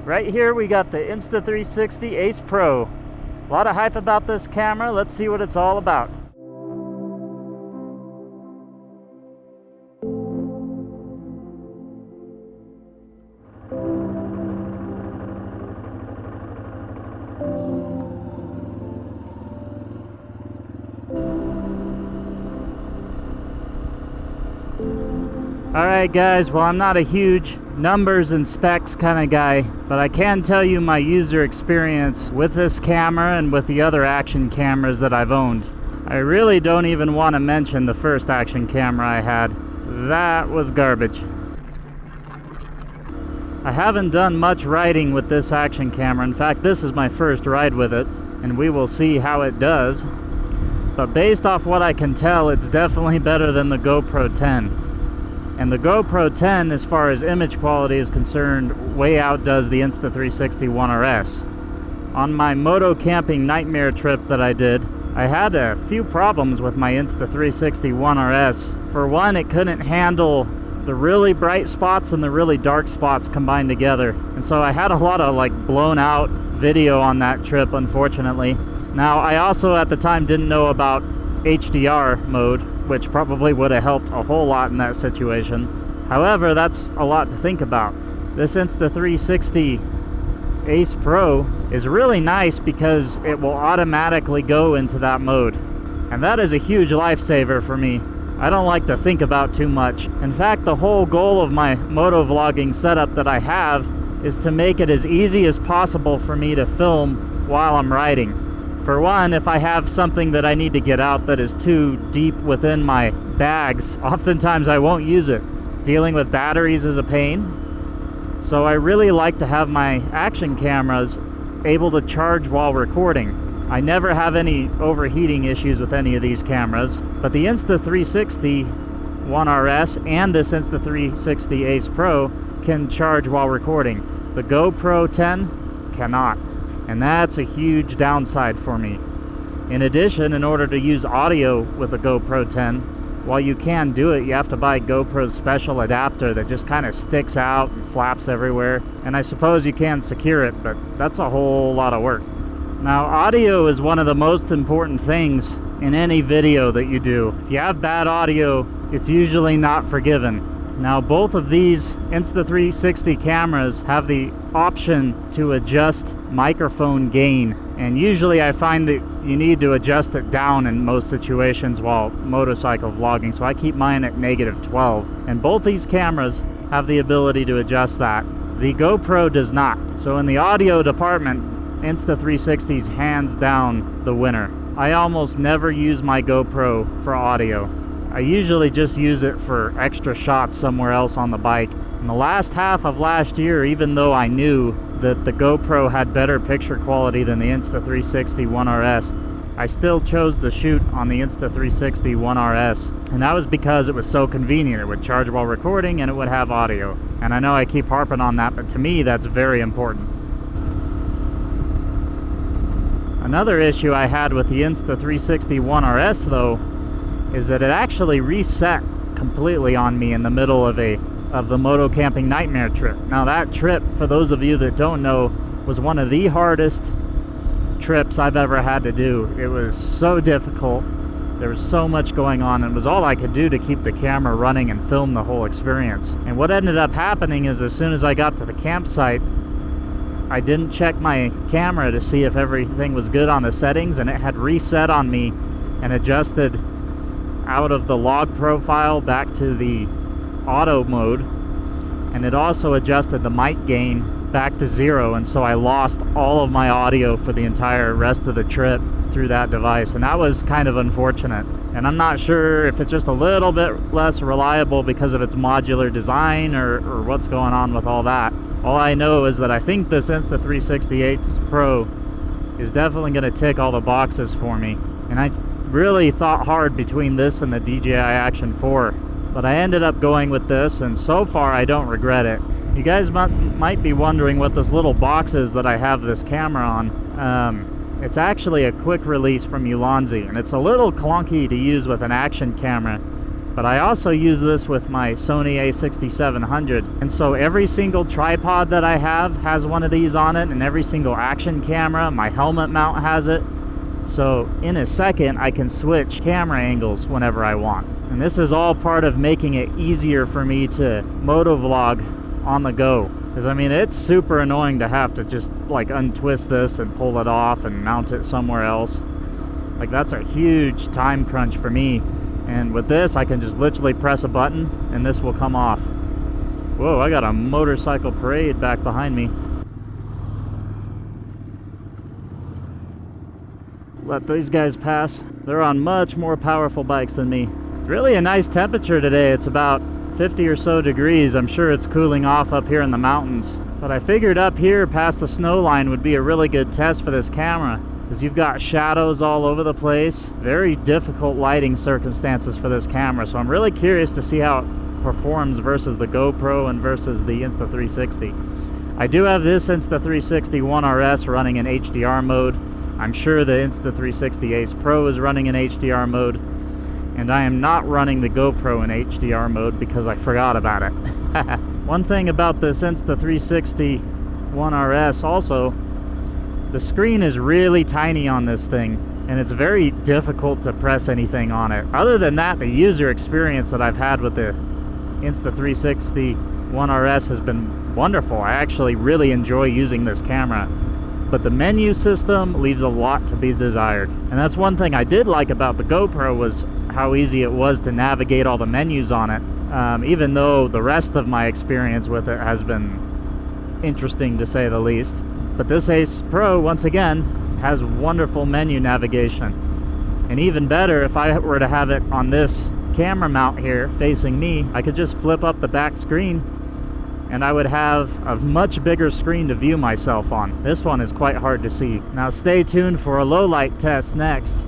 Right here we got the Insta360 Ace Pro. A lot of hype about this camera. Let's see what it's all about. Alright guys, well I'm not a huge numbers and specs kind of guy, but I can tell you my user experience with this camera and with the other action cameras that I've owned. I really don't even want to mention the first action camera I had. That was garbage. I haven't done much riding with this action camera. In fact, this is my first ride with it, and we will see how it does. But based off what I can tell, it's definitely better than the GoPro 10. And the GoPro 10, as far as image quality is concerned, way outdoes the Insta360 One RS. On my moto camping nightmare trip that I did, I had a few problems with my Insta360 One RS. For one, it couldn't handle the really bright spots and the really dark spots combined together. And so I had a lot of like blown out video on that trip, unfortunately. Now, I also at the time didn't know about HDR mode, which probably would have helped a whole lot in that situation. However, that's a lot to think about. This Insta360 Ace Pro is really nice because it will automatically go into that mode. And that is a huge lifesaver for me. I don't like to think about too much. In fact, the whole goal of my motovlogging setup that I have is to make it as easy as possible for me to film while I'm riding. For one, if I have something that I need to get out that is too deep within my bags, oftentimes I won't use it. Dealing with batteries is a pain. So I really like to have my action cameras able to charge while recording. I never have any overheating issues with any of these cameras, but the Insta360 One RS and this Insta360 Ace Pro can charge while recording. The GoPro 10 cannot. And that's a huge downside for me. In addition, in order to use audio with a GoPro 10, while you can do it, you have to buy GoPro's special adapter that just kind of sticks out and flaps everywhere. And I suppose you can secure it, but that's a whole lot of work. Now, audio is one of the most important things in any video that you do. If you have bad audio, it's usually not forgiven. Now, both of these Insta360 cameras have the option to adjust microphone gain, and usually I find that you need to adjust it down in most situations while motorcycle vlogging, so I keep mine at -12, and both these cameras have the ability to adjust that. The GoPro does not. So in the audio department, Insta360 is hands down the winner. I almost never use my GoPro for audio. I usually just use it for extra shots somewhere else on the bike. In the last half of last year, even though I knew that the GoPro had better picture quality than the Insta360 One RS, I still chose to shoot on the Insta360 One RS. And that was because it was so convenient. It would charge while recording and it would have audio. And I know I keep harping on that, but to me that's very important. Another issue I had with the Insta360 One RS though is that it actually reset completely on me in the middle of the moto camping nightmare trip. Now that trip, for those of you that don't know, was one of the hardest trips I've ever had to do. It was so difficult. There was so much going on, and it was all I could do to keep the camera running and film the whole experience. And what ended up happening is as soon as I got to the campsite, I didn't check my camera to see if everything was good on the settings, and it had reset on me and adjusted out of the log profile back to the auto mode, and it also adjusted the mic gain back to 0, and so I lost all of my audio for the entire rest of the trip through that device, and that was kind of unfortunate. And I'm not sure if it's just a little bit less reliable because of its modular design or what's going on with all that. All I know is that I think this Insta360 Ace Pro is definitely going to tick all the boxes for me, and I really thought hard between this and the DJI Action 4, but I ended up going with this, and so far I don't regret it. You guys might be wondering what this little box is that I have this camera on. It's actually a quick release from Ulanzi, and it's a little clunky to use with an action camera, But I also use this with my Sony a6700, and so every single tripod that I have has one of these on it, and every single action camera, my helmet mount has it. So in a second I can switch camera angles whenever I want. And this is all part of making it easier for me to motovlog on the go. Because I mean, it's super annoying to have to just like untwist this and pull it off and mount it somewhere else. Like, that's a huge time crunch for me. And with this, I can just literally press a button and this will come off. Whoa, I got a motorcycle parade back behind me. Let these guys pass. They're on much more powerful bikes than me. Really a nice temperature today. It's about 50 or so degrees. I'm sure it's cooling off up here in the mountains. But I figured up here past the snow line would be a really good test for this camera, because you've got shadows all over the place. Very difficult lighting circumstances for this camera. So I'm really curious to see how it performs versus the GoPro and versus the Insta360. I do have this Insta360 One RS running in HDR mode. I'm sure the Insta360 Ace Pro is running in HDR mode. And I am not running the GoPro in HDR mode because I forgot about it. One thing about this Insta360 One RS also, the screen is really tiny on this thing, and it's very difficult to press anything on it. Other than that, the user experience that I've had with the Insta360 One RS has been wonderful. I actually really enjoy using this camera. But the menu system leaves a lot to be desired. And that's one thing I did like about the GoPro, was how easy it was to navigate all the menus on it. Even though the rest of my experience with it has been interesting to say the least. But this Ace Pro, once again, has wonderful menu navigation. And even better, if I were to have it on this camera mount here facing me, I could just flip up the back screen and I would have a much bigger screen to view myself on. This one is quite hard to see. Now stay tuned for a low light test next.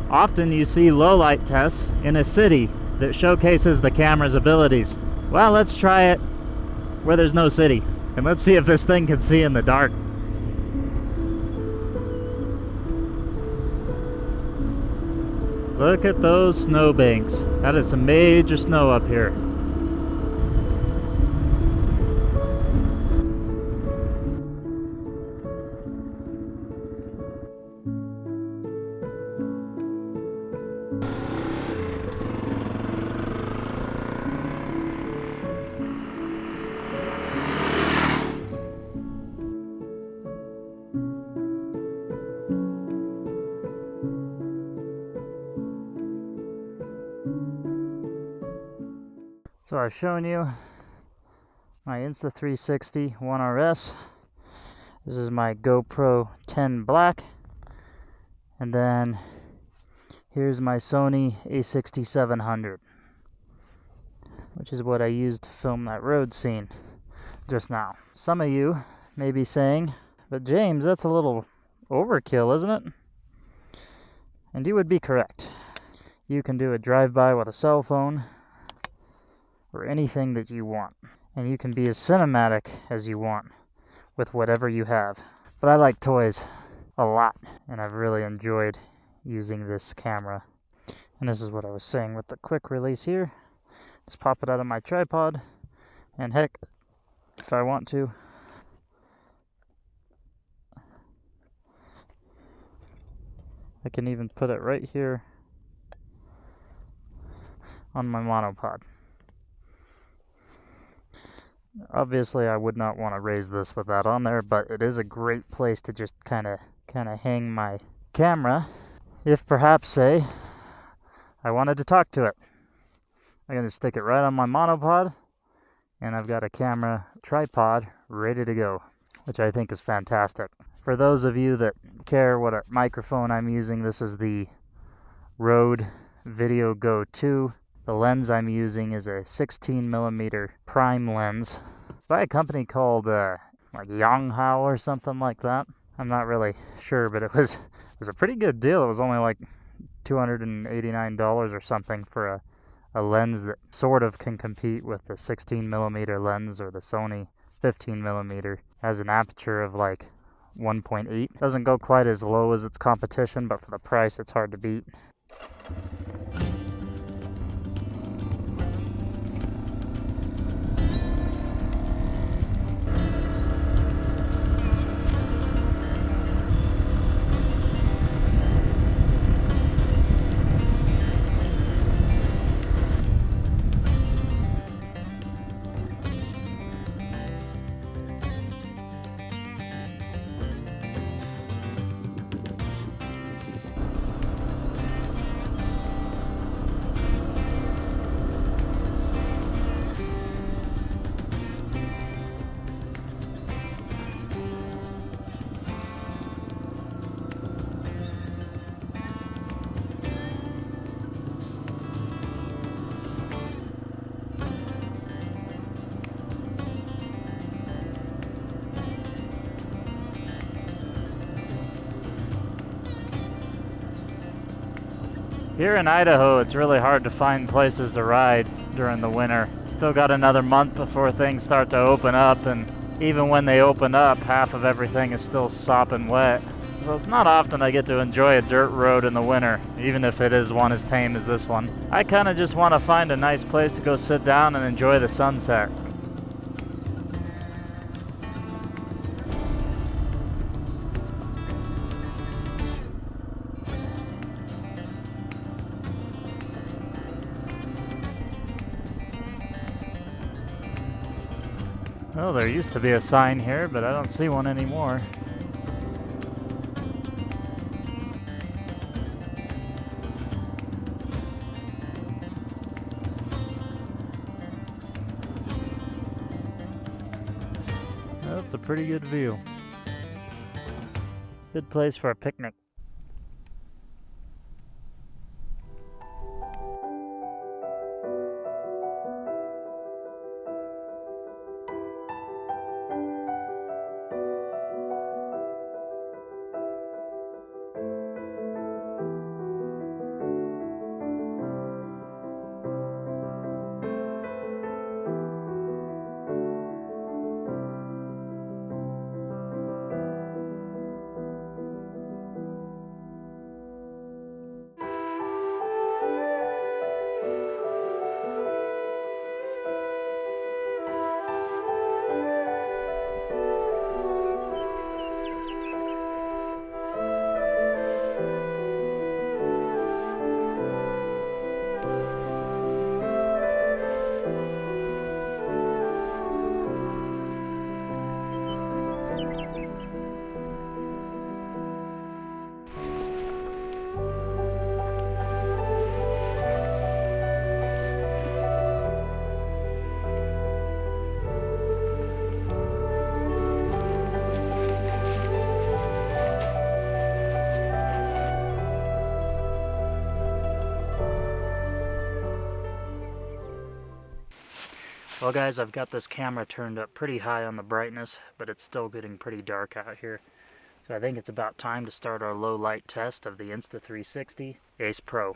Often you see low light tests in a city that showcases the camera's abilities. Well, let's try it where there's no city. And let's see if this thing can see in the dark. Look at those snowbanks. That is some major snow up here. So I've shown you my Insta360 One RS. This is my GoPro 10 Black. And then here's my Sony a6700, which is what I used to film that road scene just now. Some of you may be saying, but James, that's a little overkill, isn't it? And you would be correct. You can do a drive-by with a cell phone, or anything that you want. And you can be as cinematic as you want with whatever you have. But I like toys a lot, and I've really enjoyed using this camera. And this is what I was saying with the quick release here. Just pop it out of my tripod, and heck, if I want to, I can even put it right here on my monopod. Obviously, I would not want to raise this with that on there, but it is a great place to just kind of hang my camera. If perhaps, say, I wanted to talk to it. I'm going to stick it right on my monopod, and I've got a camera tripod ready to go, which I think is fantastic. For those of you that care what microphone I'm using, this is the Rode Video Go 2. The lens I'm using is a 16mm prime lens by a company called like Yongnuo or something like that. I'm not really sure, but it was a pretty good deal. It was only like $289 or something for a lens that sort of can compete with the 16mm lens or the Sony 15mm. Has an aperture of like 1.8. Doesn't go quite as low as its competition, but for the price it's hard to beat. Here in Idaho, it's really hard to find places to ride during the winter. Still got another month before things start to open up, and even when they open up, half of everything is still sopping wet. So it's not often I get to enjoy a dirt road in the winter, even if it is one as tame as this one. I kind of just want to find a nice place to go sit down and enjoy the sunset. Well, there used to be a sign here, but I don't see one anymore. That's a pretty good view. Good place for a picnic. Well guys, I've got this camera turned up pretty high on the brightness, but it's still getting pretty dark out here. So I think it's about time to start our low light test of the Insta360 Ace Pro.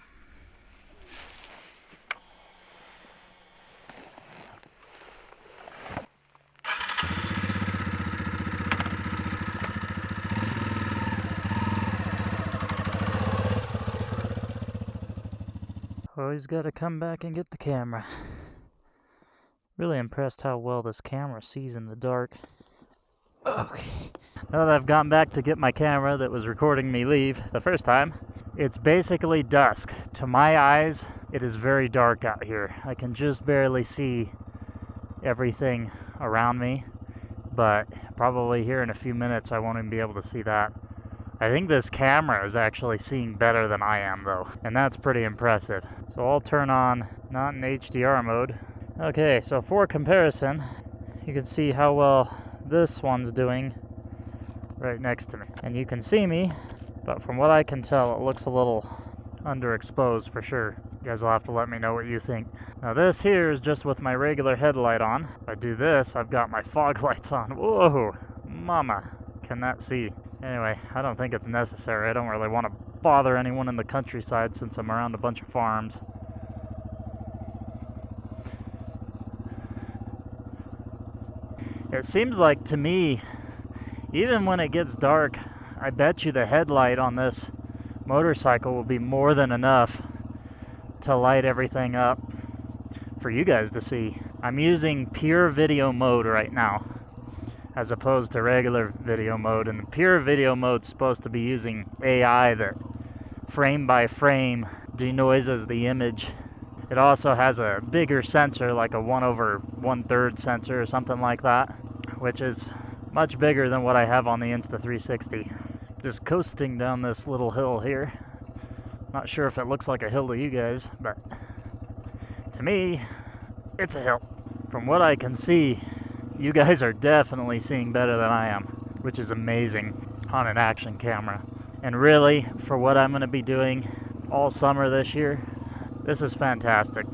Always gotta come back and get the camera. Really impressed how well this camera sees in the dark. Okay. Now that I've gotten back to get my camera that was recording me leave the first time, it's basically dusk. To my eyes, it is very dark out here. I can just barely see everything around me, but probably here in a few minutes I won't even be able to see that. I think this camera is actually seeing better than I am though, and that's pretty impressive. So I'll turn on, not in HDR mode. Okay, so for comparison, you can see how well this one's doing right next to me. And you can see me, but from what I can tell, it looks a little underexposed for sure. You guys will have to let me know what you think. Now this here is just with my regular headlight on. If I do this, I've got my fog lights on. Whoa, mama, can that see? Anyway, I don't think it's necessary. I don't really want to bother anyone in the countryside since I'm around a bunch of farms. It seems like to me, even when it gets dark, I bet you the headlight on this motorcycle will be more than enough to light everything up for you guys to see. I'm using pure video mode right now as opposed to regular video mode, and pure video mode is supposed to be using AI that frame by frame denoises the image. It also has a bigger sensor, like a 1/1/3 sensor or something like that, which is much bigger than what I have on the Insta360. Just coasting down this little hill here. Not sure if it looks like a hill to you guys, but to me, it's a hill. From what I can see, you guys are definitely seeing better than I am, which is amazing on an action camera. And really, for what I'm going to be doing all summer this year, this is fantastic.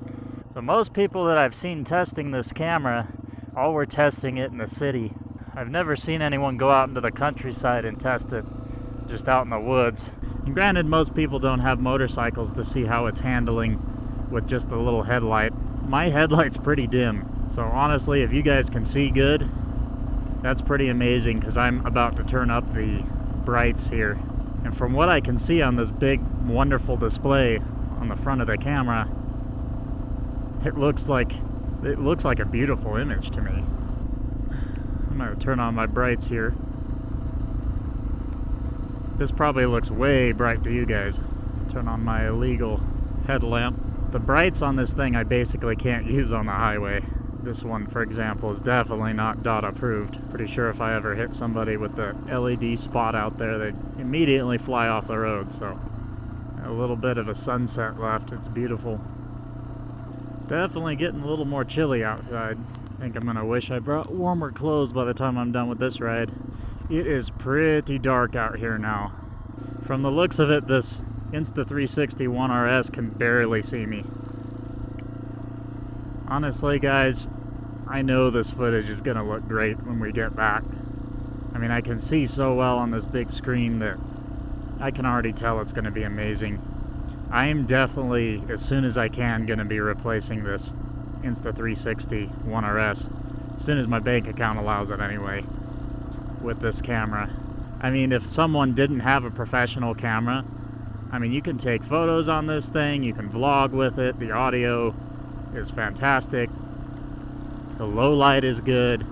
So most people that I've seen testing this camera, all were testing it in the city. I've never seen anyone go out into the countryside and test it just out in the woods. And granted, most people don't have motorcycles to see how it's handling with just a little headlight. My headlight's pretty dim, so honestly, if you guys can see good, that's pretty amazing, because I'm about to turn up the brights here. And from what I can see on this big, wonderful display on the front of the camera, it looks like a beautiful image to me. I'm gonna turn on my brights here. This probably looks way bright to you guys. Turn on my illegal headlamp. The brights on this thing I basically can't use on the highway. This one, for example, is definitely not DOT approved. Pretty sure if I ever hit somebody with the LED spot out there, they'd immediately fly off the road. So a little bit of a sunset left. It's beautiful. Definitely getting a little more chilly outside. I think I'm gonna wish I brought warmer clothes by the time I'm done with this ride. It is pretty dark out here now. From the looks of it, this Insta360 One RS can barely see me. Honestly, guys, I know this footage is gonna look great when we get back. I mean, I can see so well on this big screen that I can already tell it's gonna be amazing. I am definitely, as soon as I can, gonna be replacing this Insta360 One RS. As soon as my bank account allows it anyway, with this camera. I mean, if someone didn't have a professional camera, I mean, you can take photos on this thing, you can vlog with it, the audio is fantastic, the low light is good,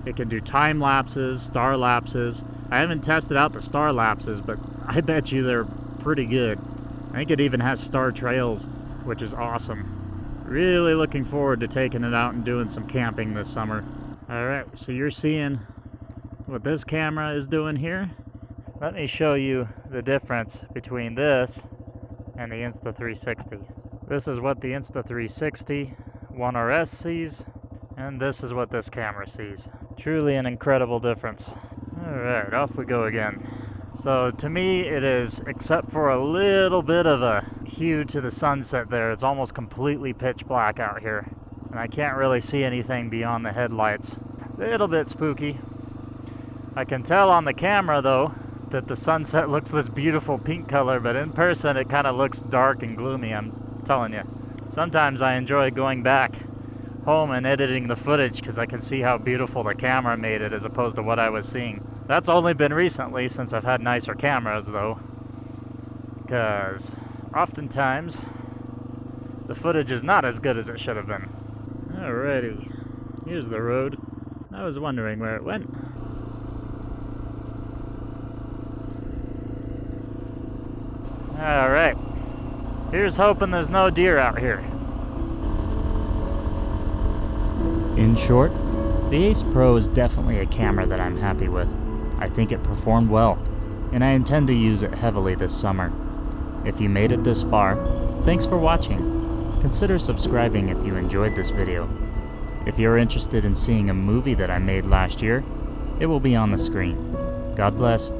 it can do time lapses, star lapses. I haven't tested out the star lapses, but I bet you they're pretty good. I think it even has star trails, which is awesome. Really looking forward to taking it out and doing some camping this summer. Alright, so you're seeing what this camera is doing here. Let me show you the difference between this and the Insta360. This is what the Insta360 One RS sees, and this is what this camera sees. Truly an incredible difference. Alright, off we go again. So to me it is, except for a little bit of a hue to the sunset there, it's almost completely pitch black out here. And I can't really see anything beyond the headlights. A little bit spooky. I can tell on the camera though that the sunset looks this beautiful pink color, but in person it kind of looks dark and gloomy, I'm telling you. Sometimes I enjoy going back home and editing the footage because I can see how beautiful the camera made it as opposed to what I was seeing. That's only been recently since I've had nicer cameras though, because oftentimes the footage is not as good as it should have been. Alrighty, here's the road. I was wondering where it went. Alright, here's hoping there's no deer out here. In short, the Ace Pro is definitely a camera that I'm happy with. I think it performed well, and I intend to use it heavily this summer. If you made it this far, thanks for watching. Consider subscribing if you enjoyed this video. If you're interested in seeing a movie that I made last year, it will be on the screen. God bless.